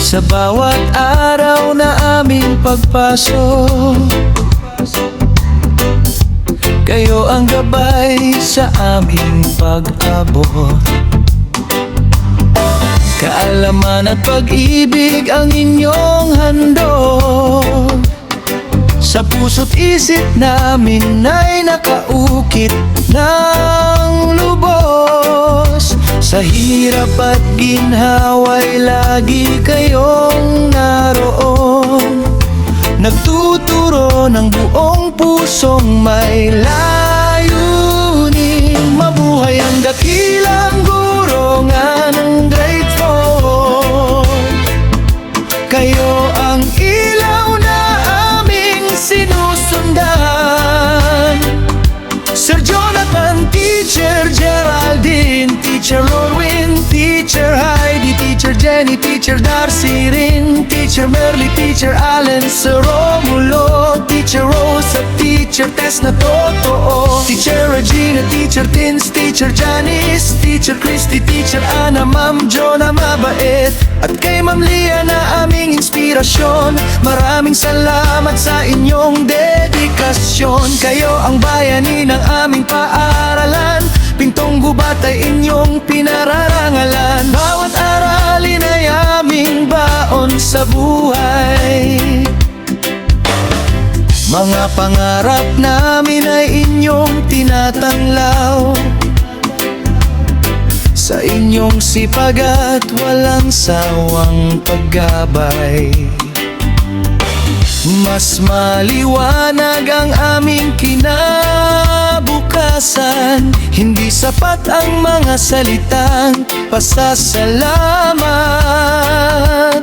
Sa bawat araw na aming pagpasok, kayo ang gabay sa aming pag-abot. Kaalaman at pag-ibig ang inyong handog. Sa puso't isip namin ay nakaukit ng lubos. Sa hirap at ginhawa'y lagi kayong naroon. Nagtuturo ng buong pusong may layunin. Mabuhay ang dakilang guro nga ng grade 4. Kayo ang ilaw na aming sinusundan. Sir Jonathan, Teacher Geraldine, Teacher Lorwin, Teacher Heidi, Teacher Jenny, Teacher Darcy rin, Teacher Merly, Teacher Allen, Sir Romulo, Teacher Rose at Teacher Tess na totoo. Teacher Regina, Teacher Tins, Teacher Janice, Teacher Christy, Teacher Ana, Ma'am Jo na mabait, at kay Ma'am Lia na aming inspirasyon. Maraming salamat sa inyong dedikasyon. Kayo ang bayani ng aming paaralan. Pintong gubat ay inyong pinararangalan. Bawat aralin ay aming baon sa buhay. Mga pangarap namin ay inyong tinatanglaw. Sa inyong sipag at walang sawang paggabay, mas maliwanag ang aming kinabukasan. Hindi sapat ang mga salitang pasasalamat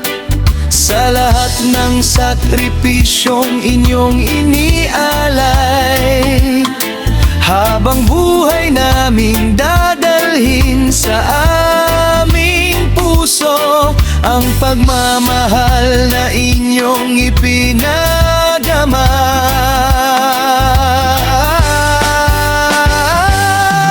sa lahat ng sakripisyong inyong inialay. Habang buhay naming dadalhin sa aming puso ang pagmamahal na inyong ipinadama.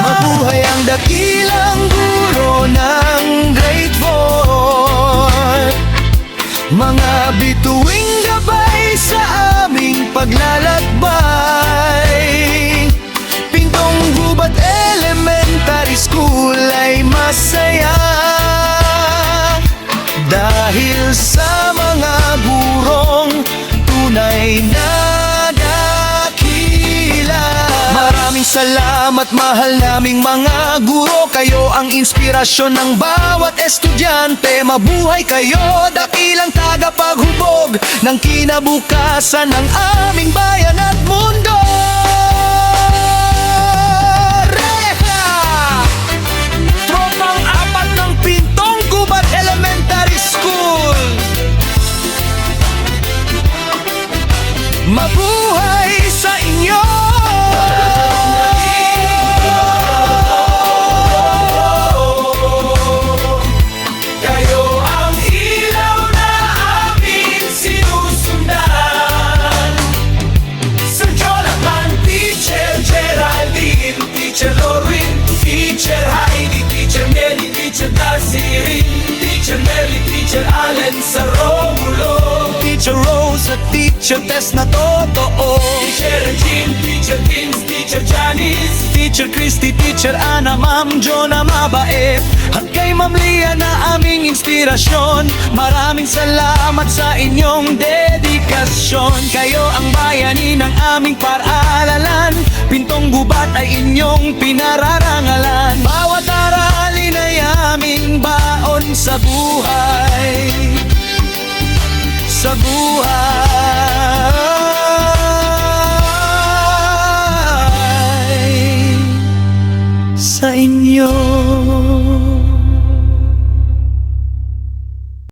Mabuhay ang dakilang guro ng grade 4. Mga bituing gabay sa aming paglalakbay. Pintong Gubat Elementary School ay masaya dahil sa mga gurong tunay na dakila. Maraming salamat, mahal naming mga guro. Kayo ang inspirasyon ng bawat estudyante. Mabuhay kayo, dakilang tagapaghubog ng kinabukasan ng aming bayan at mundo. Tropang 4 ng Pintong Gubat Elementary School. Mabuhay sa inyo! Kayo ang ilaw na aming sinusundan. Sir Jonathan, Teacher Geraldine, Teacher Lorwin, Teacher Heidi, Teacher Nelly, Teacher Darcy rin, Teacher Merly, Teacher Allen, Sir Romulo, Teacher Rose at Teacher Tess na totoo. Teacher Regine, Teacher Tins, Teacher Janice, Teacher Christy, Teacher Ana, Ma'am Jo na mabait, at kay Ma'am Lia na aming inspirasyon. Maraming salamat sa inyong dedikasyon. Kayo ang bayani ng aming paaralan. Pintong Gubat ay inyong pinararangalan. Bawat aralin ay aming baon sa buhay. Sa buhay.